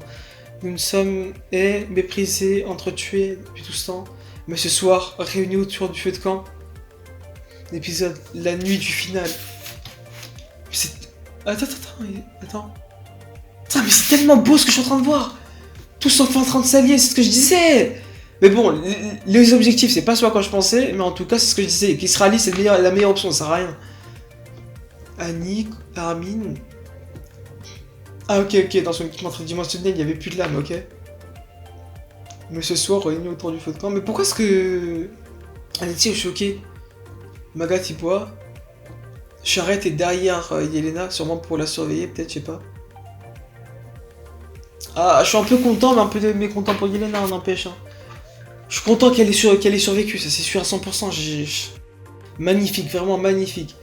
Nous sommes méprisés, entretués depuis tout ce temps. Mais ce soir, réunis autour du feu de camp. L'épisode, la nuit du final. Attends. Putain, mais c'est tellement beau ce que je suis en train de voir. Tous enfin en train de s'allier, c'est ce que je disais. Mais bon, les objectifs, c'est pas ce à quoi je pensais, mais en tout cas, c'est ce que je disais. Qui se rallie, c'est la meilleure option, ça sert à rien. Annie, Armin... Ah ok, dans son équipement tridimensionnel, il n'y avait plus de lame, ok. Mais ce soir, réunis autour du feu de camp. Mais pourquoi est-ce que... Anity est choqué? Magat il boit. Charrette est derrière Yelena, sûrement pour la surveiller, peut-être, je sais pas. Ah, je suis un peu content, mais un peu mécontent pour Yelena, on empêche. Hein. Je suis content qu'elle ait survécu, ça c'est sûr à 100%. Magnifique, vraiment magnifique.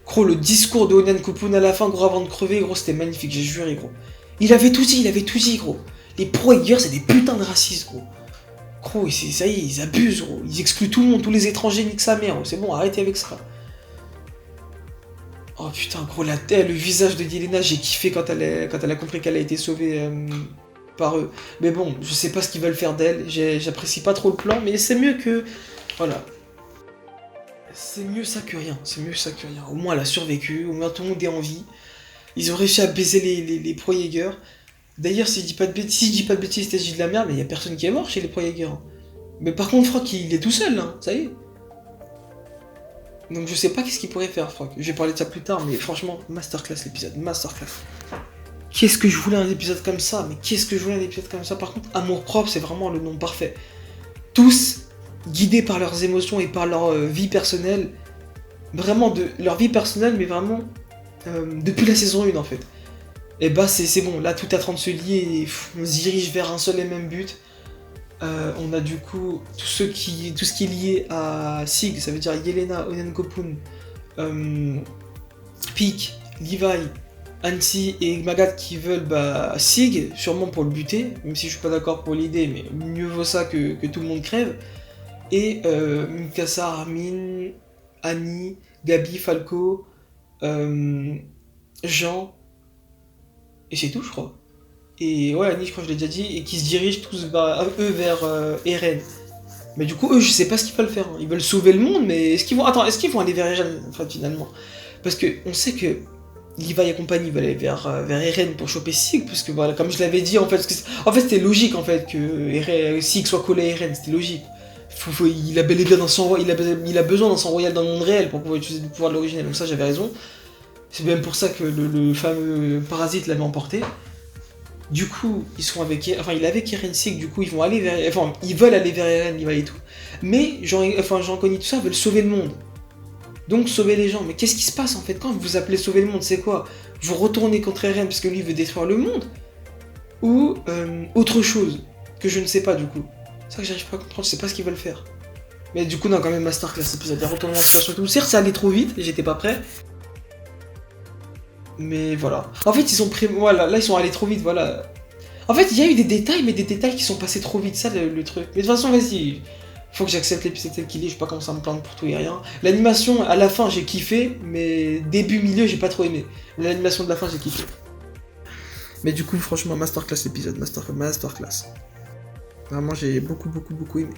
Gros, le discours de Onion Kupun à la fin, gros, avant de crever, gros, c'était magnifique, j'ai juré, gros. Il avait tout dit, gros. Les pro-Eggers, c'est des putains de racistes, gros. Gros, ça y est, ils abusent, gros. Ils excluent tout le monde, tous les étrangers, nique sa mère, c'est bon, arrêtez avec ça. Oh putain, gros, le visage de Yelena, j'ai kiffé quand elle a compris qu'elle a été sauvée par eux. Mais bon, je sais pas ce qu'ils veulent faire d'elle, j'apprécie pas trop le plan, mais c'est mieux que... Voilà. C'est mieux ça que rien, Au moins elle a survécu, au moins tout le monde est en vie. Ils ont réussi à baiser les pro-Jaeger. D'ailleurs, si je dis pas de bêtises, c'était de la merde, mais il y a personne qui est mort chez les pro-Jaeger. Mais par contre, Franck, il est tout seul, là, ça y est. Donc je sais pas qu'est-ce qu'il pourrait faire, Franck. Je vais parler de ça plus tard, mais franchement, masterclass l'épisode, masterclass. Qu'est-ce que je voulais un épisode comme ça, Par contre, Amour propre, c'est vraiment le nom parfait. Tous guidés par leurs émotions et par leur vie personnelle, vraiment de leur vie personnelle, mais vraiment depuis la saison 1 en fait. Et bah c'est bon, là tout est en train de se lier, et on se dirige vers un seul et même but. On a du coup tout ce qui est lié à Sig, ça veut dire Yelena, Onion Kupun, Pieck, Levi, Hansi et Magat qui veulent Sig, sûrement pour le buter, même si je suis pas d'accord pour l'idée, mais mieux vaut ça que tout le monde crève. Et Mikasa, Armin, Annie, Gabi, Falco, Jean, et c'est tout je crois. Et ouais, Annie je crois que je l'ai déjà dit, et qui se dirigent tous vers Eren. Mais du coup eux je sais pas ce qu'ils veulent faire, hein. Ils veulent sauver le monde, mais est-ce qu'ils vont aller vers Eren, enfin finalement. Parce que on sait que Levi et compagnie veulent aller vers Eren pour choper Sig, parce que voilà, comme je l'avais dit, en fait, c'était logique en fait que Sig soit collé à Eren, c'était logique. Il a bel et bien il a besoin d'un sang royal dans le monde réel pour pouvoir utiliser le pouvoir de l'originel, donc ça j'avais raison. C'est même pour ça que le fameux parasite l'avait emporté. Du coup, ils sont avec, enfin, il est avec Eren Sig, du coup, ils vont aller ils veulent aller vers Eren, Levi et tout. Mais, j'en connais tout ça, veulent sauver le monde. Donc, sauver les gens. Mais qu'est-ce qui se passe en fait quand vous appelez sauver le monde? C'est quoi? Vous retournez contre Eren parce que lui veut détruire le monde? Ou autre chose que je ne sais pas du coup. C'est ça que j'arrive pas à comprendre, je sais pas ce qu'ils veulent faire. Mais du coup, non, quand même, masterclass épisode, il y a retournement de situation tout. Certes, ça allait trop vite, j'étais pas prêt. Mais voilà. En fait, ils sont voilà, là, ils sont allés trop vite, voilà. En fait, il y a eu des détails, mais des détails qui sont passés trop vite, ça le truc. Mais de toute façon, vas-y. Faut que j'accepte l'épisode tel qu'il est, je vais pas commencer à me plaindre pour tout et rien. L'animation, à la fin, j'ai kiffé, mais début, milieu, j'ai pas trop aimé. L'animation de la fin, j'ai kiffé. Mais du coup, franchement, masterclass l'épisode, masterclass. Vraiment, j'ai beaucoup aimé.